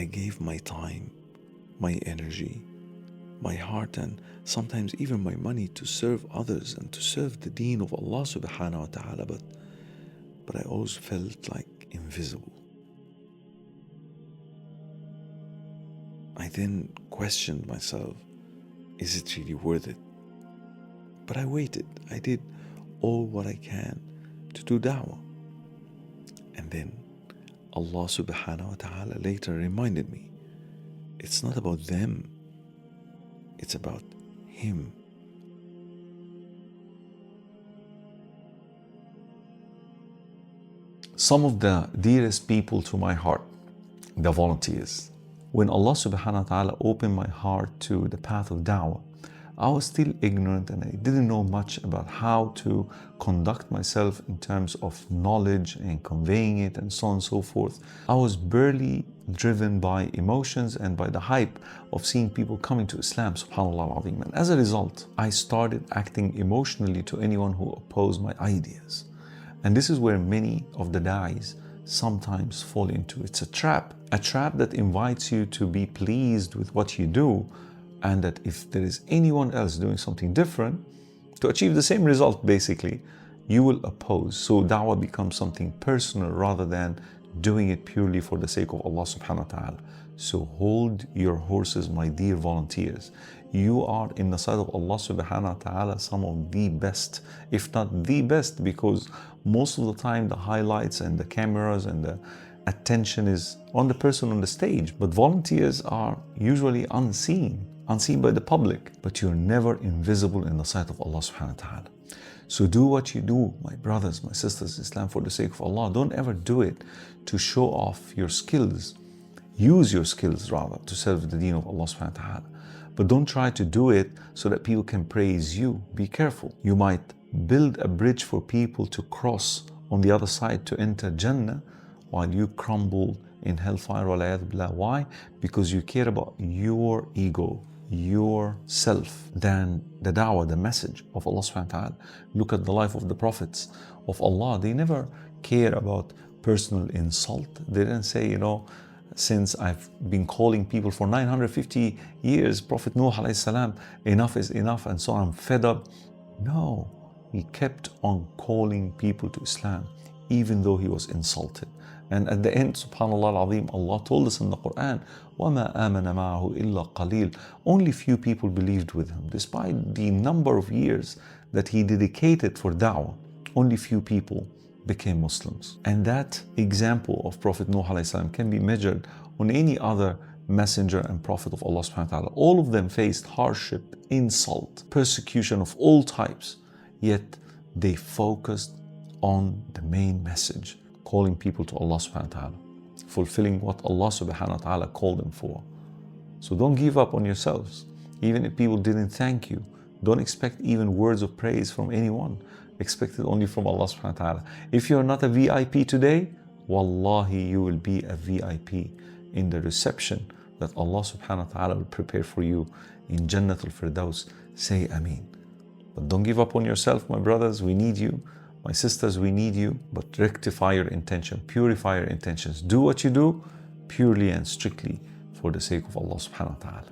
I gave my time, my energy, my heart, and sometimes even my money to serve others and to serve the deen of Allah SWT, but I always felt like invisible. I then questioned myself, is it really worth it? But I waited. I did all what I can to do da'wah. And then Allah SWT later reminded me, it's not about them, it's about Him. Some of the dearest people to my heart, the volunteers. When Allah subhanahu wa ta'ala opened my heart to the path of da'wah, I was still ignorant and I didn't know much about how to conduct myself in terms of knowledge and conveying it and so on and so forth. I was barely driven by emotions and by the hype of seeing people coming to Islam, subhanAllah al-azim. And as a result, I started acting emotionally to anyone who opposed my ideas. And this is where many of the da'is sometimes fall into. It's a trap that invites you to be pleased with what you do, and that if there is anyone else doing something different to achieve the same result, basically, you will oppose. So da'wah becomes something personal rather than doing it purely for the sake of Allah subhanahu wa ta'ala. So hold your horses, my dear volunteers. You are in the sight of Allah subhanahu wa ta'ala some of the best, if not the best, because most of the time the highlights and the cameras and the attention is on the person on the stage, but volunteers are usually unseen by the public, but you're never invisible in the sight of Allah subhanahu wa ta'ala. So do what you do, my brothers, my sisters, Islam for the sake of Allah. Don't ever do it to show off your skills. Use your skills rather to serve the deen of Allah subhanahu wa ta'ala. But don't try to do it so that people can praise you. Be careful. You might build a bridge for people to cross on the other side to enter Jannah while you crumble in hellfire. Why? Because you care about your ego, yourself, than the da'wah, the message of Allah subhanahu wa ta'ala. Look at the life of the prophets of Allah. They never care about personal insult. They didn't say, since I've been calling people for 950 years, Prophet Nuh alayhi salam, enough is enough, and so I'm fed up. No, he kept on calling people to Islam, even though he was insulted. And at the end, subhanAllah al-azim, Allah told us in the Quran, وَمَا آمَنَ مَعَهُ إِلَّا قَلِيلٌ. Only few people believed with him. Despite the number of years that he dedicated for da'wah, only few people became Muslims. And that example of Prophet Nuh alayhi salam can be measured on any other messenger and prophet of Allah subhanahu wa ta'ala. All of them faced hardship, insult, persecution of all types, yet they focused on the main message, calling people to Allah subhanahu wa ta'ala, fulfilling what Allah subhanahu wa ta'ala called them for. So don't give up on yourselves. Even if people didn't thank you, don't expect even words of praise from anyone. Expect it only from Allah subhanahu wa ta'ala. If you're not a VIP today, wallahi, you will be a VIP in the reception that Allah subhanahu wa ta'ala will prepare for you in Jannatul Firdaus. Say Ameen. But don't give up on yourself, my brothers. We need you. My sisters, we need you. But rectify your intention, purify your intentions. Do what you do purely and strictly for the sake of Allah subhanahu wa ta'ala.